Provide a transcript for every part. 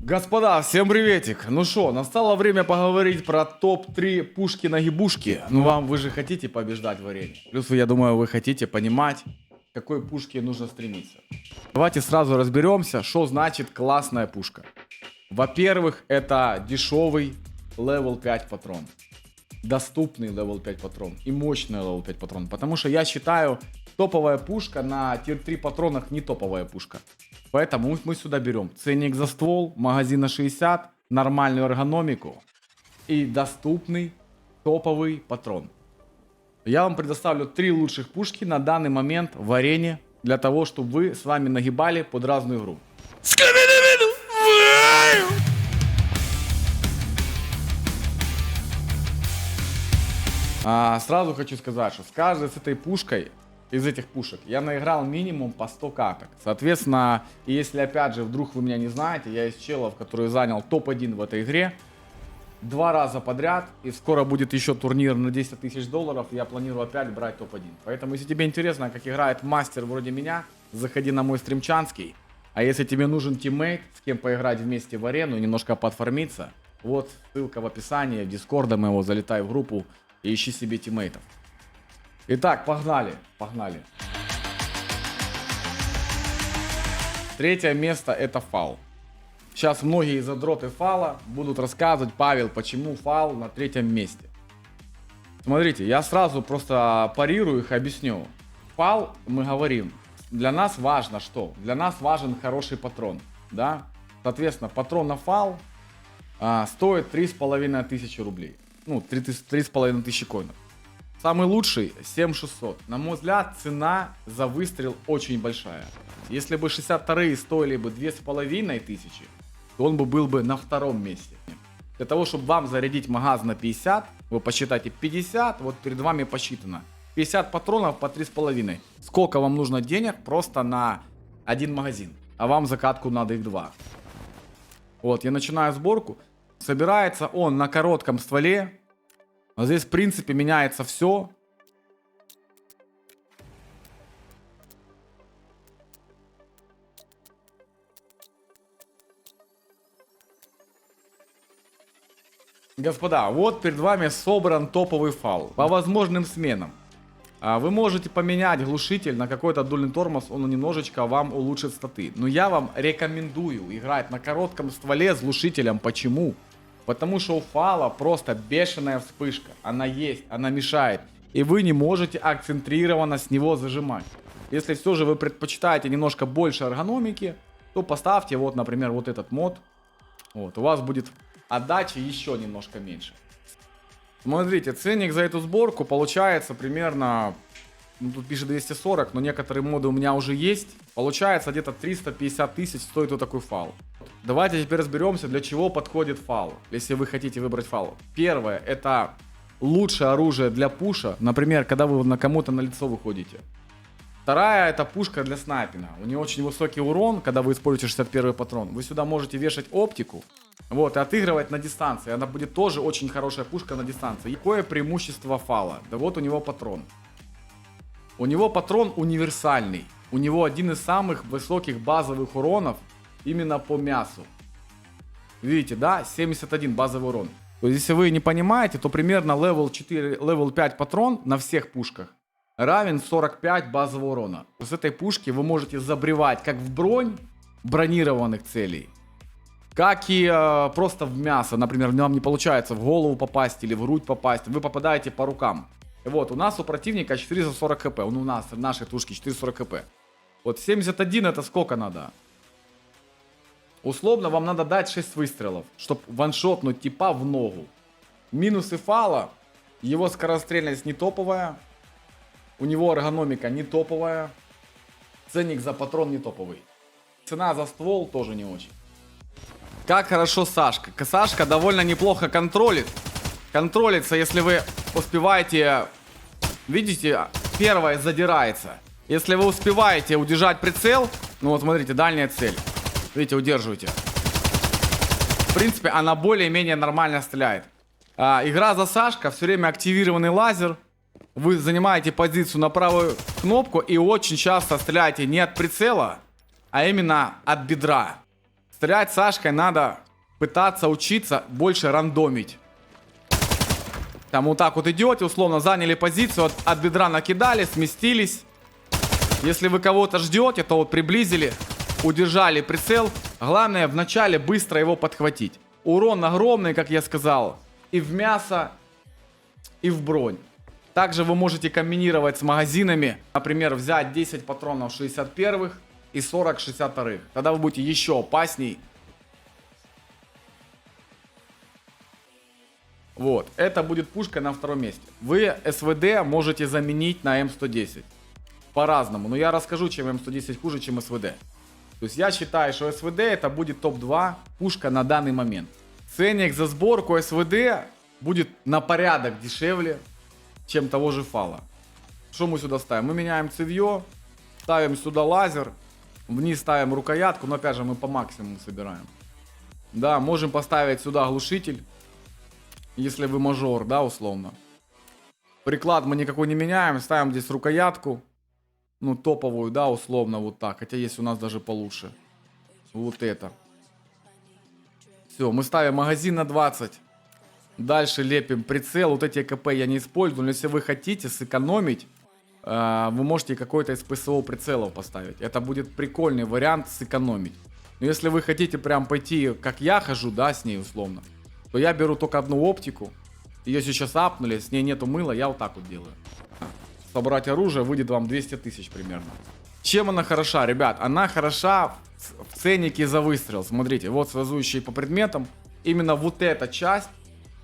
Господа, всем приветик. Ну что, настало время поговорить про топ-3 пушки-нагибушки. Ну вы же хотите побеждать в арене. Плюс, я думаю, вы хотите понимать, к какой пушке нужно стремиться. Давайте сразу разберемся, что значит классная пушка. Во-первых, это дешевый level 5 патрон. Доступный level 5 патрон и мощный level 5 патрон. Потому что я считаю, топовая пушка на тир 3 патронах не топовая пушка. Поэтому мы сюда берем ценник за ствол, магазин на 60, нормальную эргономику и доступный топовый патрон. Я вам предоставлю 3 лучших пушки на данный момент в арене, для того, чтобы вы с вами нагибали под разную игру. Сразу хочу сказать, что с каждой с этой пушкой, из этих пушек, я наиграл минимум по 100 каток. Соответственно, если опять же вдруг вы меня не знаете, я из челов, который занял топ-1 в этой игре 2 раза подряд, и скоро будет еще турнир на 10 тысяч долларов, я планирую опять брать топ-1. Поэтому, если тебе интересно, как играет мастер вроде меня, заходи на мой стримчанский. А если тебе нужен тиммейт, с кем поиграть вместе в арену, немножко подформиться, вот ссылка в описании, в дискорда моего, залетай в группу и ищи себе тиммейтов. Итак, погнали. Третье место это фал. Сейчас многие задроты фала будут рассказывать, Павел, почему фал на 3-м месте. Смотрите, я сразу просто парирую их, объясню. Фал, мы говорим, для нас важно что? Для нас важен хороший патрон, да? Соответственно, патрон на фал стоит 3500 рублей. Ну, 3500 коинов. Самый лучший 7600. На мой взгляд, цена за выстрел очень большая. Если бы 62-е стоили бы 2500, то он бы был бы на 2-м месте. Для того, чтобы вам зарядить магаз на 50, вы посчитайте 50, вот перед вами посчитано. 50 патронов по 3,5. Сколько вам нужно денег просто на один магазин? А вам закатку надо их 2. Вот, я начинаю сборку. Собирается он на коротком стволе. Но здесь, в принципе, меняется все. Господа, вот перед вами собран топовый фал по возможным сменам. Вы можете поменять глушитель на какой-то дульный тормоз, он немножечко вам улучшит статы. Но я вам рекомендую играть на коротком стволе с глушителем. Почему? Потому что у фала просто бешеная вспышка. Она есть, она мешает. И вы не можете акцентрированно с него зажимать. Если все же вы предпочитаете немножко больше эргономики, то поставьте вот, например, вот этот мод. Вот, у вас будет отдача еще немножко меньше. Смотрите, ценник за эту сборку получается примерно... Ну, тут пишет 240, но некоторые моды у меня уже есть. Получается где-то 350 тысяч стоит вот такой фал. Давайте теперь разберемся, для чего подходит фал, если вы хотите выбрать фал. Первое, это лучшее оружие для пуша, например, когда вы на кому-то на лицо выходите. Вторая, это пушка для снайпинга. У нее очень высокий урон, когда вы используете 61-й патрон. Вы сюда можете вешать оптику, вот, и отыгрывать на дистанции. Она будет тоже очень хорошая пушка на дистанции. Какое преимущество фала? Да вот у него патрон. У него патрон универсальный. У него один из самых высоких базовых уронов именно по мясу. Видите, да? 71 базовый урон. То есть, если вы не понимаете, то примерно level 4, level 5 патрон на всех пушках равен 45 базового урона. С этой пушки вы можете забревать как в бронь бронированных целей, как и просто в мясо. Например, вам не получается в голову попасть или в грудь попасть. Вы попадаете по рукам. Вот, у нас у противника 440 хп. Он у нас, в нашей тушке 440 хп. Вот 71 это сколько надо? Условно вам надо дать 6 выстрелов, чтобы ваншотнуть типа в ногу. Минусы фала. Его скорострельность не топовая. У него эргономика не топовая. Ценник за патрон не топовый. Цена за ствол тоже не очень. Как хорошо Сашка. Сашка довольно неплохо контролит. Контролится, если вы успеваете... Видите, первое задирается. Если вы успеваете удержать прицел... Ну вот смотрите, дальняя цель. Видите, удерживаете. В принципе, она более-менее нормально стреляет. Игра за Сашка, все время активированный лазер. Вы занимаете позицию на правую кнопку и очень часто стреляете не от прицела, а именно от бедра. Стрелять Сашкой надо пытаться учиться больше рандомить. Там вот так вот идете, условно заняли позицию, от бедра накидали, сместились. Если вы кого-то ждете, то вот приблизили, удержали прицел. Главное вначале быстро его подхватить. Урон огромный, как я сказал, и в мясо, и в бронь. Также вы можете комбинировать с магазинами. Например, взять 10 патронов 61-х и 40 62-х. Тогда вы будете еще опасней. Вот, это будет пушка на втором месте. Вы СВД можете заменить на М110. По-разному, но я расскажу, чем М110 хуже, чем СВД. То есть я считаю, что СВД это будет топ-2 пушка на данный момент. Ценник за сборку СВД будет на порядок дешевле, чем того же фала. Что мы сюда ставим? Мы меняем цевье, ставим сюда лазер, вниз ставим рукоятку, но опять же мы по максимуму собираем. Да, можем поставить сюда глушитель, если вы мажор, да, условно. Приклад мы никакой не меняем, ставим здесь рукоятку. Ну, топовую, да, условно, вот так. Хотя есть у нас даже получше. Вот это. Все, мы ставим магазин на 20. Дальше лепим прицел. Вот эти КП я не использую. Но если вы хотите сэкономить, вы можете какой-то из ПСО прицелов поставить. Это будет прикольный вариант сэкономить. Но если вы хотите прям пойти, как я хожу, да, с ней условно, то я беру только одну оптику. Ее сейчас апнули, с ней нету мыла, я вот так вот делаю. Собрать оружие выйдет вам 200 тысяч примерно. Чем она хороша, ребят? Она хороша в ценнике за выстрел. Смотрите, вот связующие по предметам. Именно вот эта часть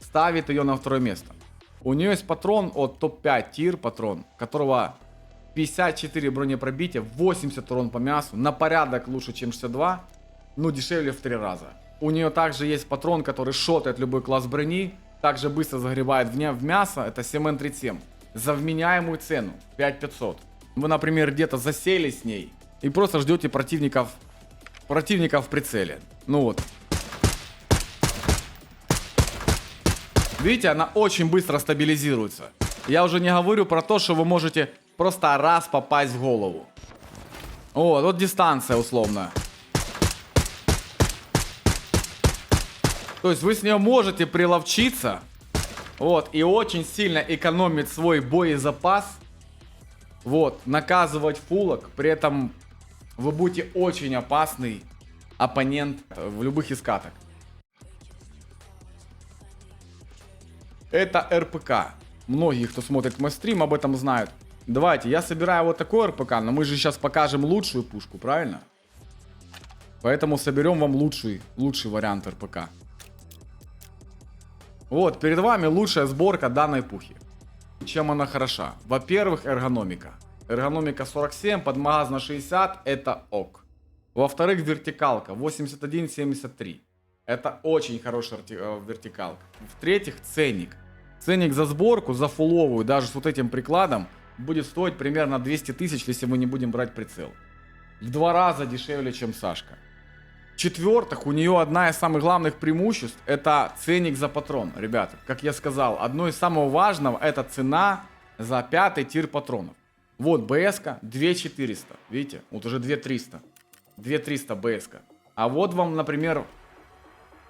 ставит ее на второе место. У нее есть патрон от топ-5 тир патрон, которого 54 бронепробития, 80 урон по мясу, на порядок лучше, чем 62, но дешевле в 3 раза. У нее также есть патрон, который шотает любой класс брони, также быстро загребает в мясо, это 7Н37. За вменяемую цену 5500. Вы, например, где-то засели с ней и просто ждете противников в прицеле. Ну вот. Видите, она очень быстро стабилизируется. Я уже не говорю про то, что вы можете просто раз попасть в голову. Вот дистанция условно. То есть вы с нее можете приловчиться. Вот, и очень сильно экономить свой боезапас. Вот, наказывать фулок. При этом вы будете очень опасный оппонент в любых искатах. Это РПК. Многие, кто смотрит мой стрим, об этом знают. Давайте, я собираю вот такой РПК, но мы же сейчас покажем лучшую пушку, правильно? Поэтому соберем вам лучший вариант РПК. Вот, перед вами лучшая сборка данной пухи. Чем она хороша? Во-первых, эргономика. Эргономика 47, под магаз на 60, это ок. Во-вторых, вертикалка 81-73. Это очень хорошая вертикалка. В-третьих, ценник. Ценник за сборку, за фуловую, даже с вот этим прикладом, будет стоить примерно 200 тысяч, если мы не будем брать прицел. В 2 раза дешевле, чем Сашка. В-четвертых, у нее одна из самых главных преимуществ – это ценник за патрон. Ребята, как я сказал, одно из самого важного – это цена за 5-й тир патронов. Вот БС-ка 2400, видите, вот уже 2300. 2300 БС-ка. А вот вам, например,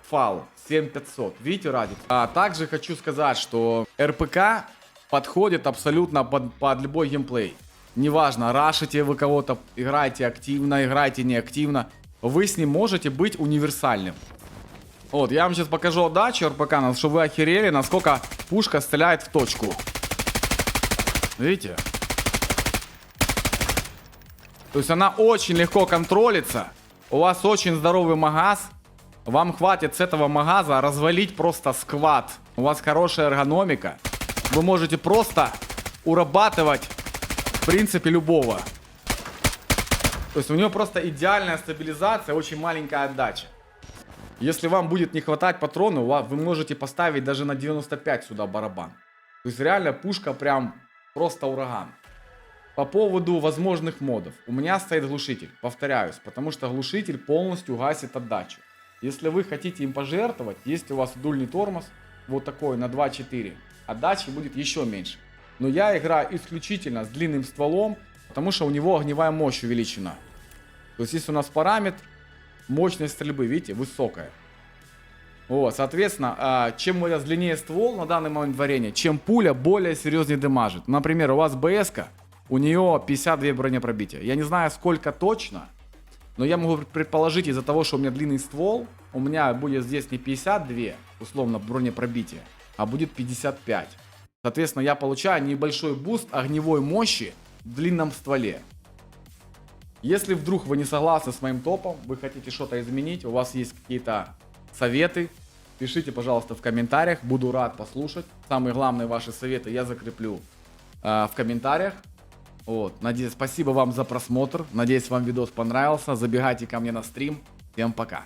фал 7500, видите разницу? А также хочу сказать, что РПК подходит абсолютно под любой геймплей. Неважно, рашите вы кого-то, играете активно, играете неактивно. Вы с ним можете быть универсальным. Вот, я вам сейчас покажу отдачу РПК, чтобы вы охерели, насколько пушка стреляет в точку. Видите? То есть она очень легко контролится. У вас очень здоровый магаз. Вам хватит с этого магаза развалить просто сквад. У вас хорошая эргономика. Вы можете просто урабатывать, в принципе, любого. То есть у него просто идеальная стабилизация, очень маленькая отдача. Если вам будет не хватать патронов, вы можете поставить даже на 95 сюда барабан. То есть реально пушка прям просто ураган. По поводу возможных модов. У меня стоит глушитель, повторяюсь, потому что глушитель полностью гасит отдачу. Если вы хотите им пожертвовать, есть у вас дульный тормоз, вот такой на 2.4, отдачи будет еще меньше. Но я играю исключительно с длинным стволом, потому что у него огневая мощь увеличена. То есть если у нас параметр Мощность стрельбы, видите, высокая. Вот, соответственно, чем у вас длиннее ствол на данный момент варенья, чем пуля более серьезнее демажит. Например, у вас БС-ка, у нее 52 бронепробития. Я не знаю, сколько точно, но я могу предположить, из-за того, что у меня длинный ствол, у меня будет здесь не 52, условно, бронепробития, а будет 55. Соответственно, я получаю небольшой буст огневой мощи в длинном стволе. Если вдруг вы не согласны с моим топом, вы хотите что-то изменить, у вас есть какие-то советы, пишите, пожалуйста, в комментариях, буду рад послушать. Самые главные ваши советы я закреплю в комментариях. Вот. Надеюсь, спасибо вам за просмотр, надеюсь, вам видос понравился, забегайте ко мне на стрим, всем пока.